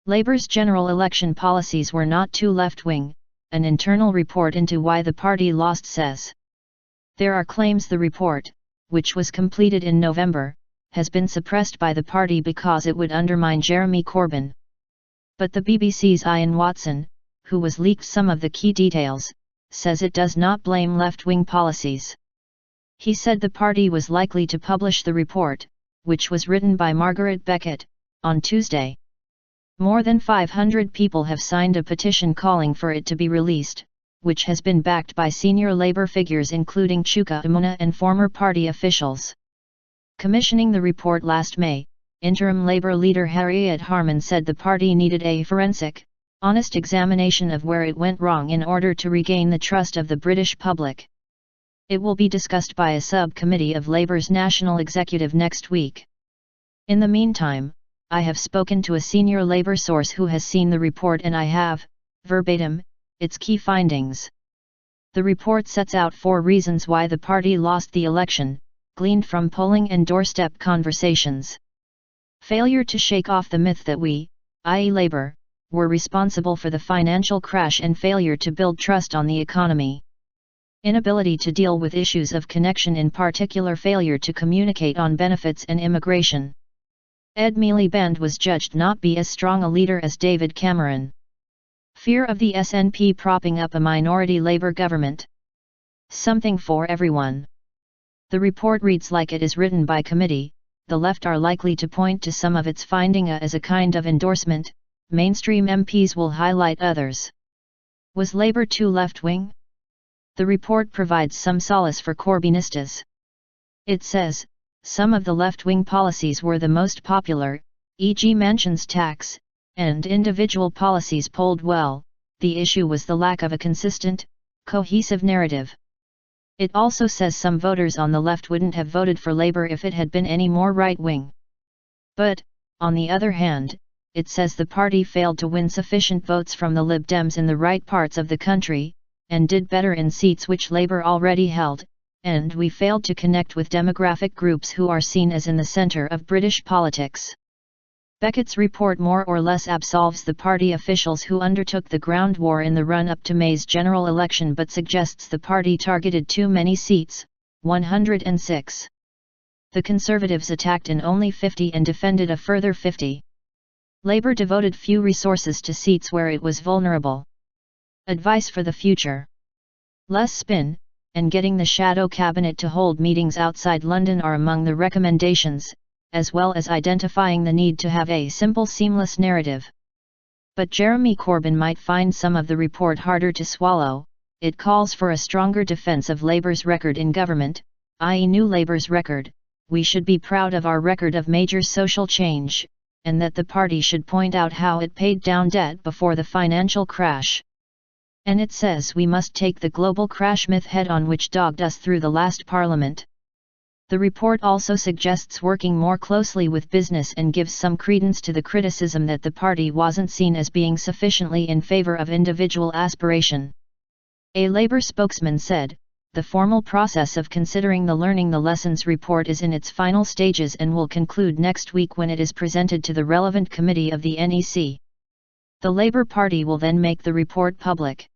Labour's general election policies were not too left-wing, an internal report into why the party lost says. There are claims the report, which was completed in November, has been suppressed by the party because it would undermine Jeremy Corbyn. But the BBC's Iain Watson, who was leaked some of the key details, says it does not blame left-wing policies. He said the party was likely to publish the report, which was written by Margaret Beckett, on Tuesday. More than 500 people have signed a petition calling for it to be released, which has been backed by senior Labour figures including Chuka Umunna and former party officials. Commissioning the report last May, interim Labour leader Harriet Harman said the party needed a forensic, honest examination of where it went wrong in order to regain the trust of the British public. It will be discussed by a subcommittee of Labour's national executive next week. In the meantime, I have spoken to a senior Labour source who has seen the report and I have, verbatim, its key findings. The report sets out 4 reasons why the party lost the election, gleaned from polling and doorstep conversations. Failure to shake off the myth that we, i.e. Labour, were responsible for the financial crash and failure to build trust on the economy. Inability to deal with issues of connection, in particular failure to communicate on benefits and immigration. Ed Miliband was judged not be as strong a leader as David Cameron. Fear of the SNP propping up a minority Labour government. Something for everyone. The report reads like it is written by committee. The left are likely to point to some of its finding as a kind of endorsement, mainstream MPs will highlight others. Was Labour too left-wing? The report provides some solace for Corbynistas. It says, some of the left-wing policies were the most popular, e.g. mentions tax, and individual policies polled well. The issue was the lack of a consistent, cohesive narrative. It also says some voters on the left wouldn't have voted for Labour if it had been any more right-wing. But, on the other hand, it says the party failed to win sufficient votes from the Lib Dems in the right parts of the country, and did better in seats which Labour already held, and we failed to connect with demographic groups who are seen as in the centre of British politics. Beckett's report more or less absolves the party officials who undertook the ground war in the run-up to May's general election, but suggests the party targeted too many seats, 106. The Conservatives attacked in only 50 and defended a further 50. Labour devoted few resources to seats where it was vulnerable. Advice for the future. Less spin, and getting the shadow cabinet to hold meetings outside London are among the recommendations, as well as identifying the need to have a simple, seamless narrative. But Jeremy Corbyn might find some of the report harder to swallow. It calls for a stronger defence of Labour's record in government, i.e. New Labour's record. We should be proud of our record of major social change, and that the party should point out how it paid down debt before the financial crash. And it says we must take the global crash myth head-on which dogged us through the last parliament. The report also suggests working more closely with business and gives some credence to the criticism that the party wasn't seen as being sufficiently in favour of individual aspiration. A Labour spokesman said, the formal process of considering the Learning the Lessons report is in its final stages and will conclude next week when it is presented to the relevant committee of the NEC. The Labour Party will then make the report public.